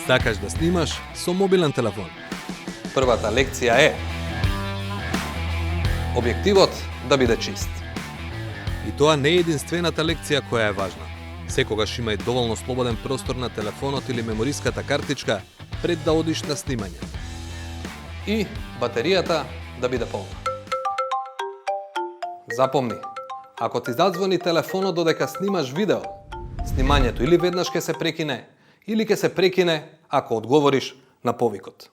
Сакаш да снимаш со мобилен телефон? Првата лекција е објективот да биде чист. И тоа не е единствената лекција која е важна. Секогаш има и доволно слободен простор на телефонот или мемориската картичка пред да одиш на снимање. И батеријата да биде полна. Запомни, ако ти задзвони телефонот додека снимаш видео, снимањето или веднаш ќе се прекине, или ќе се прекине ако одговориш на повикот.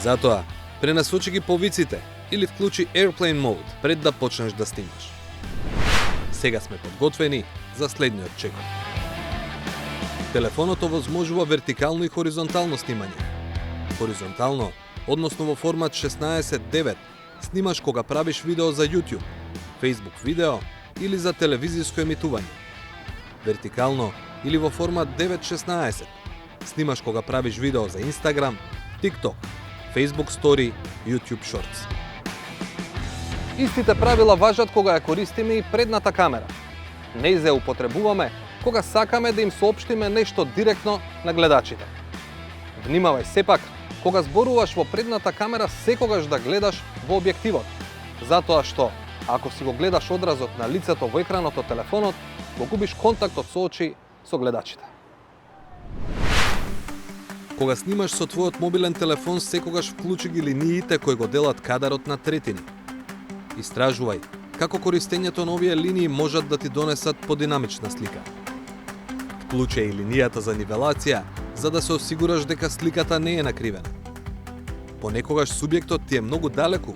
Затоа, пренасочи ги повиците или вклучи Airplane Mode пред да почнеш да снимаш. Сега сме подготвени за следниот чекор. Телефонот овозможува вертикално и хоризонтално снимање. Хоризонтално, односно во формат 16:9, снимаш кога правиш видео за YouTube, Facebook видео или за телевизиско емитување. Вертикално или во формат 9:16, снимаш кога правиш видео за Instagram, TikTok, Facebook Story, YouTube Shorts. Истите правила важат кога ја користиме и предната камера. Не ја употребуваме кога сакаме да им соопштиме нешто директно на гледачите. Внимавај сепак кога зборуваш во предната камера секогаш да гледаш во објективот, затоа што ако си го гледаш одразот на лицето во екранот од телефонот, го губиш контактот со очи со гледачите. Кога снимаш со твојот мобилен телефон, секогаш вклучи ги линиите кои го делат кадарот на третини. Истражувај како користењето на овие линии можат да ти донесат подинамична слика. Вклучи и линијата за нивелација, за да се осигураш дека сликата не е накривена. Понекогаш субјектот ти е многу далеку.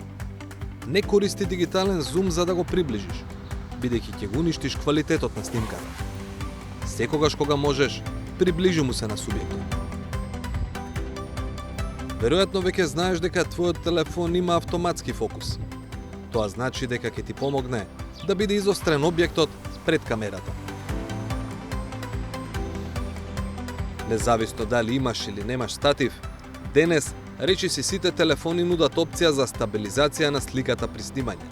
Не користи дигитален зум за да го приближиш, бидејќи ќе го уништиш квалитетот на снимката. Секогаш кога можеш, приближи му се на субјектот. Веројатно веќе знаеш дека твојот телефон има автоматски фокус. Тоа значи дека ќе ти помогне да биде изострен објектот пред камерата. Независно дали имаш или немаш статив, денес речиси сите телефони нудат опција за стабилизација на сликата при снимање.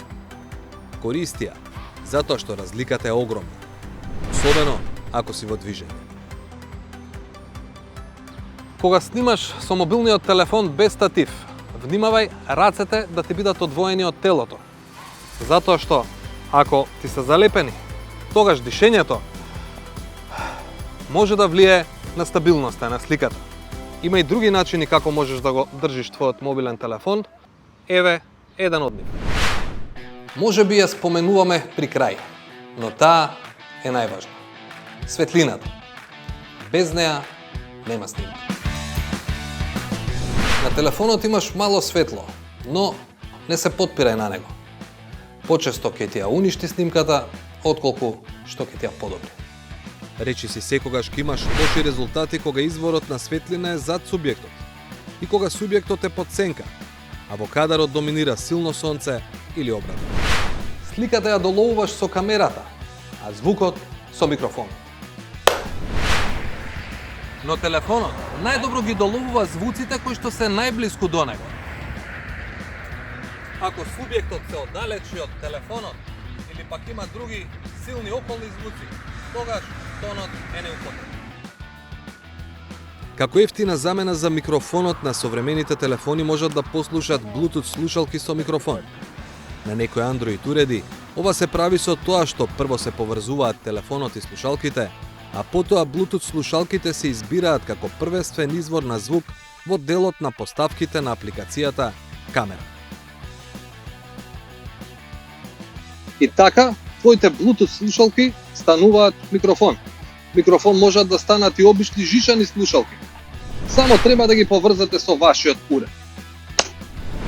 Користи ја, затоа што разликата е огромна, особено ако си во движење. Кога снимаш со мобилниот телефон без статив, внимавај рацете да ти бидат одвоени од телото. Затоа што, ако ти се залепени, тогаш дишењето може да влие на стабилноста на сликата. Има и други начини како можеш да го држиш твојот мобилен телефон. Еве еден од нив. Може би ја споменуваме при крај, но таа е најважна. Светлината. Без неа нема снимка. На телефонот имаш мало светло, но не се потпирај на него. Почесто ќе ти ја уништи снимката, отколку што ќе ти ја подобри. Речиси секогаш ќе имаш лоши резултати кога изворот на светлина е зад субјектот и кога субјектот е под сенка, а во кадарот доминира силно сонце или обратно. Сликата ја доловуваш со камерата, а звукот со микрофонот. Но телефонот најдобро ги доловува звуците кои што се најблиску до него. Ако субјектот се оддалечи од телефонот или пак има други силни околни звуци, тогаш тонот е неупотребен. Како ефтина замена за микрофонот на современите телефони можат да послушат Bluetooth слушалки со микрофон. На некои Android уреди, ова се прави со тоа што прво се поврзуваат телефонот и слушалките, а потоа Bluetooth слушалките се избираат како првенствен извор на звук во делот на поставките на апликацијата камера. И така, твоите Bluetooth слушалки стануваат микрофон. Микрофон можат да станат и обични жишани слушалки. Само треба да ги поврзате со вашиот уред.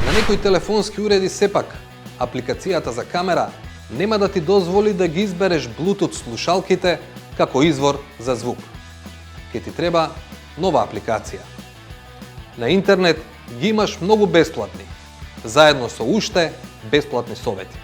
На некои телефонски уреди сепак, апликацијата за камера нема да ти дозволи да ги избереш Bluetooth слушалките како извор за звук. Ке ти треба нова апликација. На интернет ги имаш многу бесплатни, заедно со уште бесплатни совети.